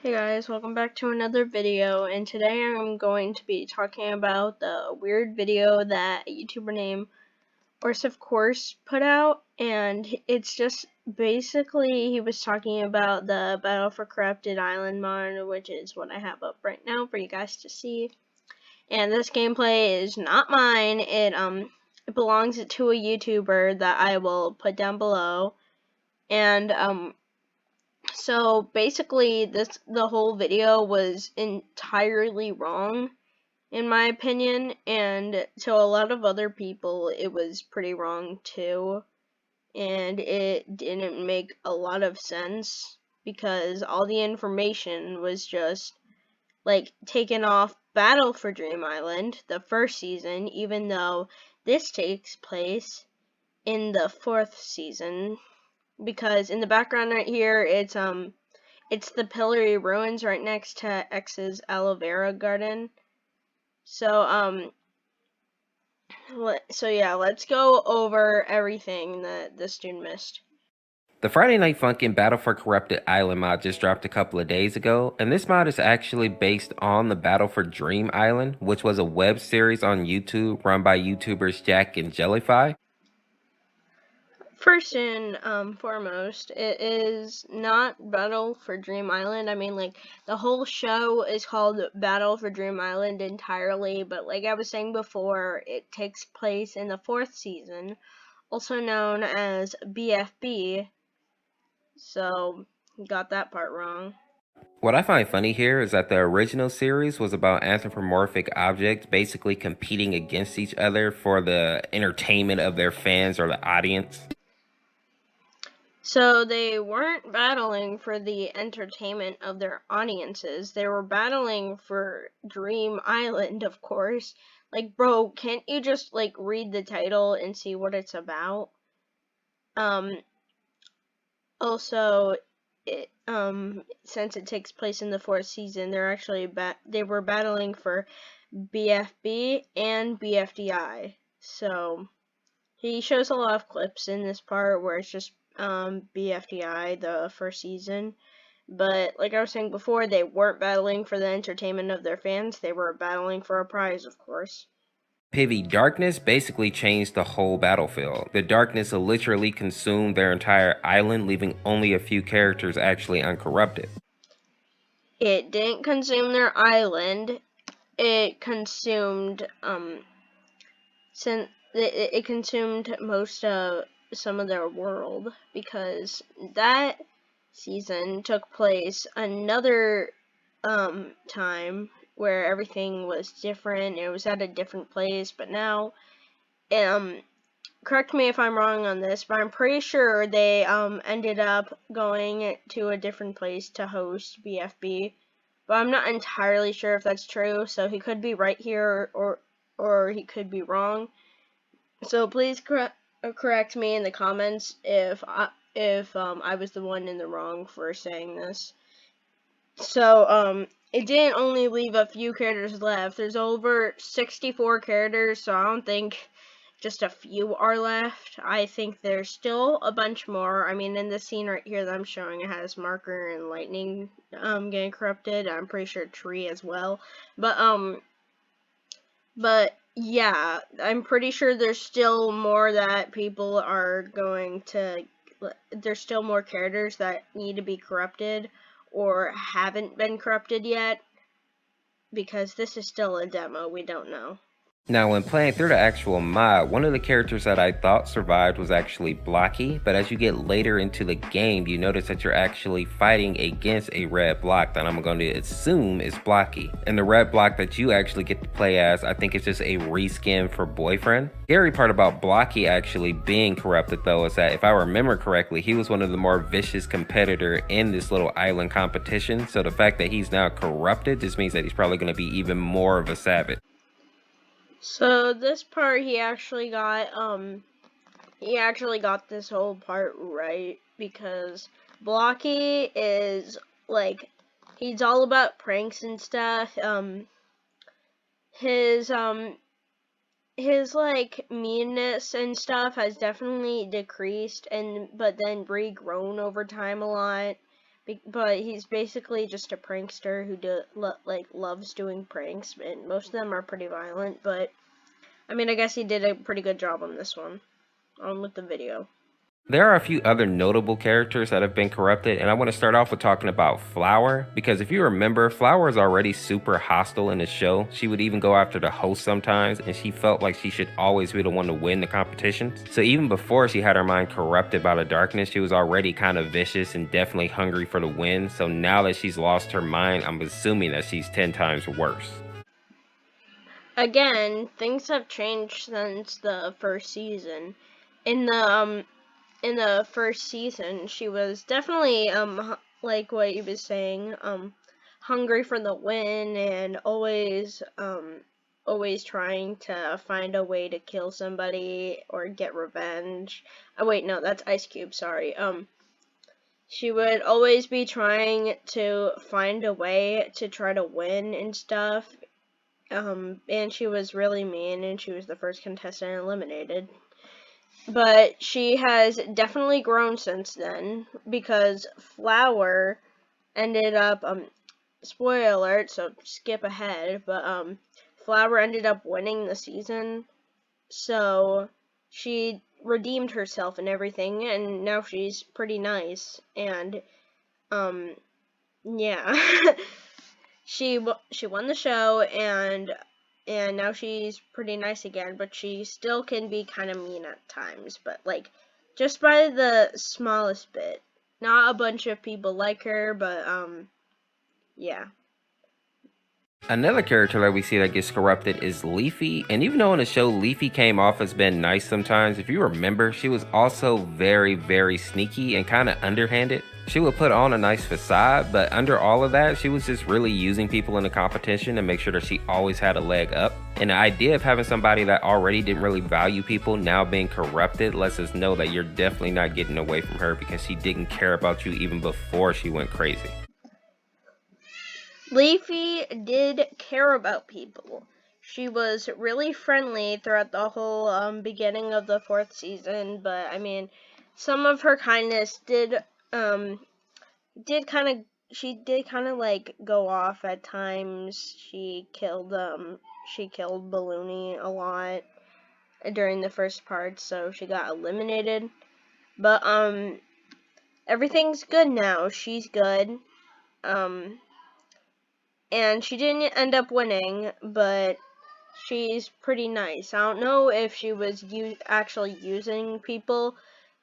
Hey guys, welcome back to another video, and today I'm going to be talking about the weird video that a YouTuber named Orseofkorse put out, and it's just basically he was talking about the Battle for Corrupted Island mod, which is what I have up right now for you guys to see. And this gameplay is not mine, it belongs to a YouTuber that I will put down below, and so basically the whole video was entirely wrong in my opinion, and to a lot of other people it was pretty wrong too, and it didn't make a lot of sense because all the information was just like taken off Battle for Dream Island, the first season, even though this takes place in the 4th season, because in the background right here it's the Pillory Ruins right next to X's aloe vera garden. So let's go over everything that this dude missed. The Friday Night Funkin' Battle for Corrupted Island mod just dropped a couple of days ago, and this mod is actually based on the Battle for Dream Island, which was a web series on YouTube run by YouTubers Jack and Jellyfy. First and foremost, it is not Battle for Dream Island. I mean, like, the whole show is called Battle for Dream Island entirely, but like I was saying before, it takes place in the 4th season, also known as BFB, so got that part wrong. What I find funny here is that the original series was about anthropomorphic objects basically competing against each other for the entertainment of their fans or the audience. So they weren't battling for the entertainment of their audiences. They were battling for Dream Island, of course. Like, bro, can't you just like read the title and see what it's about? Also, since it takes place in the 4th season, they're actually they were battling for BFB and BFDI. So he shows a lot of clips in this part where it's just BFDI the first season, but like I was saying before, they weren't battling for the entertainment of their fans. They were battling for a prize, of course. Heavy darkness basically changed the whole battlefield. The darkness literally consumed their entire island, leaving only a few characters actually uncorrupted. It didn't consume their island. It consumed it consumed most of some of their world, because that season took place another time where everything was different. It was at a different place, but now correct me if I'm wrong on this, but I'm pretty sure they ended up going to a different place to host BFB, but I'm not entirely sure if that's true, so he could be right here or he could be wrong. So please correct me in the comments if I was the one in the wrong for saying this. So it didn't only leave a few characters left. There's over 64 characters, so I don't think just a few are left. I think there's still a bunch more. I mean, in the scene right here that I'm showing, it has Marker and Lightning getting corrupted. I'm pretty sure Tree as well. But yeah, I'm pretty sure there's still more that people are going to. There's still more characters that need to be corrupted or haven't been corrupted yet, because this is still a demo. We don't know. Now, when playing through the actual mod, one of the characters that I thought survived was actually Blocky, but as you get later into the game, you notice that you're actually fighting against a red block that I'm going to assume is Blocky. And the red block that you actually get to play as, I think it's just a reskin for Boyfriend. The scary part about Blocky actually being corrupted though is that if I remember correctly, he was one of the more vicious competitor in this little island competition, so the fact that he's now corrupted just means that he's probably going to be even more of a savage. So this part he actually got this whole part right, because Blocky is like, he's all about pranks and stuff. His like meanness and stuff has definitely decreased but then regrown over time a lot. but he's basically just a prankster who loves doing pranks, and most of them are pretty violent. But I mean, I guess he did a pretty good job on this one, on with the video. There are a few other notable characters that have been corrupted, and I want to start off with talking about Flower, because if you remember, Flower is already super hostile in the show. She would even go after the host sometimes, and she felt like she should always be the one to win the competitions. So even before she had her mind corrupted by the darkness, she was already kind of vicious and definitely hungry for the win. So now that she's lost her mind, I'm assuming that she's 10 times worse. Again, things have changed since the first season. In the first season, she was definitely like what he was saying, hungry for the win and always trying to find a way to kill somebody or get revenge. Oh wait, no, that's Ice Cube, sorry. She would always be trying to find a way to try to win and stuff. And she was really mean, and she was the first contestant eliminated. But she has definitely grown since then, because Flower ended up, spoiler alert, so skip ahead, but Flower ended up winning the season, so she redeemed herself and everything, and now she's pretty nice, and yeah. she won the show, and now she's pretty nice again, but she still can be kind of mean at times, but like just by the smallest bit. Not a bunch of people like her, but yeah. Another character that we see that gets corrupted is Leafy, and even though in the show Leafy came off as being nice sometimes, if you remember, she was also very, very sneaky and kind of underhanded. She would put on a nice facade, but under all of that, she was just really using people in the competition to make sure that she always had a leg up. And the idea of having somebody that already didn't really value people now being corrupted lets us know that you're definitely not getting away from her, because she didn't care about you even before she went crazy. Leafy did care about people. She was really friendly throughout the whole beginning of the fourth season, but I mean, some of her kindness did kind of she did kind of like go off at times. She killed Balloony a lot during the first part, so she got eliminated. But everything's good now. She's good. Um and she didn't end up winning, but she's pretty nice. I don't know if she was actually using people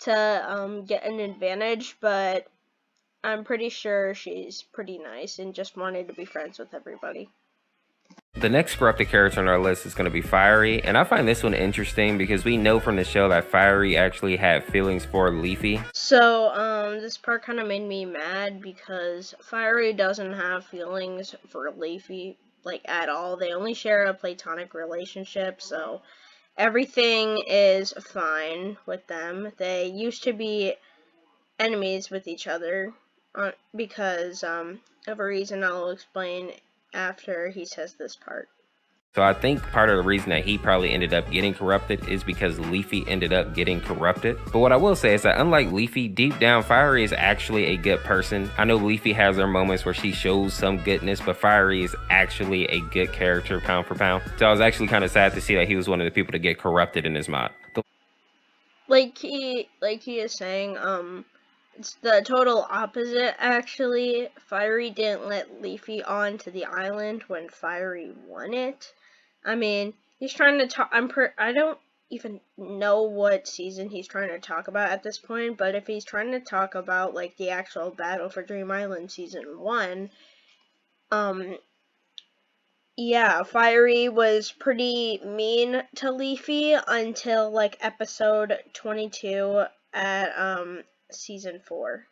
to get an advantage, but I'm pretty sure she's pretty nice and just wanted to be friends with everybody. The next corrupted character on our list is going to be Fiery, and I find this one interesting because we know from the show that Fiery actually had feelings for Leafy. So, this part kind of made me mad because Fiery doesn't have feelings for Leafy, like, at all. They only share a platonic relationship, so everything is fine with them. They used to be enemies with each other because of a reason I'll explain after he says this part. So I think part of the reason that he probably ended up getting corrupted is because Leafy ended up getting corrupted. But what I will say is that unlike Leafy, deep down Fiery is actually a good person. I know Leafy has her moments where she shows some goodness, but Fiery is actually a good character pound for pound. So I was actually kind of sad to see that he was one of the people to get corrupted in this mod. Like he is saying, it's the total opposite actually. Fiery didn't let Leafy onto the island when Fiery won it. I mean, he's trying to talk. I don't even know what season he's trying to talk about at this point, but if he's trying to talk about like the actual battle for Dream Island season 1, yeah, Fiery was pretty mean to Leafy until like episode 22 at season 4.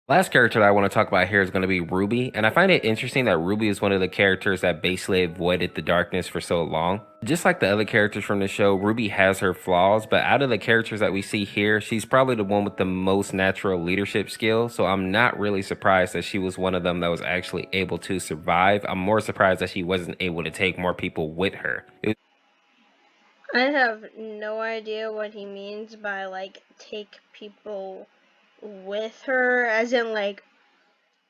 Last character that I want to talk about here is going to be Ruby, and I find it interesting that Ruby is one of the characters that basically avoided the darkness for so long. Just like the other characters from the show, Ruby has her flaws, but out of the characters that we see here, she's probably the one with the most natural leadership skills, so I'm not really surprised that she was one of them that was actually able to survive. I'm more surprised that she wasn't able to take more people with her. I have no idea what he means by like take people with her, as in like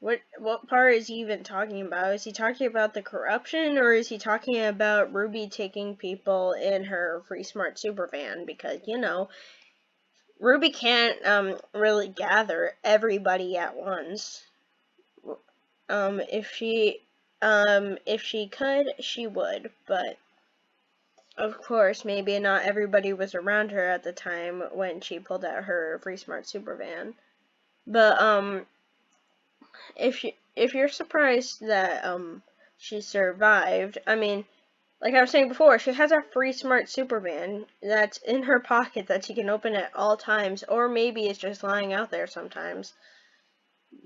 What part is he even talking about? Is he talking about the corruption, or is he talking about Ruby taking people in her free smart super van? Because Ruby can't really gather everybody at once. If she could, she would, but of course, maybe not everybody was around her at the time when she pulled out her free smart super van. But if you're surprised that she survived, I mean, like I was saying before, she has a free smart super van that's in her pocket that she can open at all times, or maybe it's just lying out there sometimes.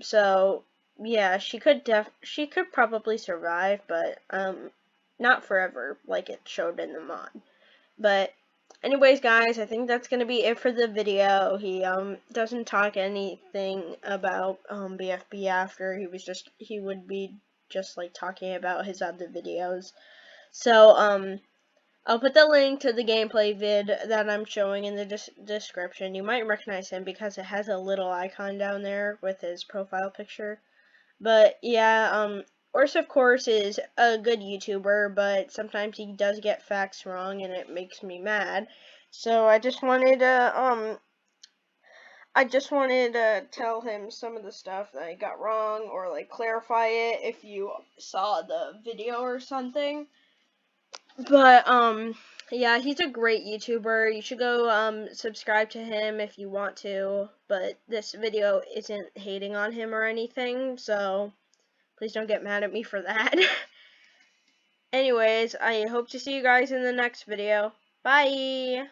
So yeah, she could probably survive, but not forever like it showed in the mod. But anyways, guys, I think that's gonna be it for the video. He doesn't talk anything about BFB after. He would be just like talking about his other videos. So I'll put the link to the gameplay vid that I'm showing in the description. You might recognize him because it has a little icon down there with his profile picture. But yeah, Orseofkorse is a good YouTuber, but sometimes he does get facts wrong, and it makes me mad. So I just wanted to tell him some of the stuff that I got wrong, or like clarify it if you saw the video or something. But yeah, he's a great YouTuber. You should go subscribe to him if you want to. But this video isn't hating on him or anything, so please don't get mad at me for that. Anyways, I hope to see you guys in the next video. Bye!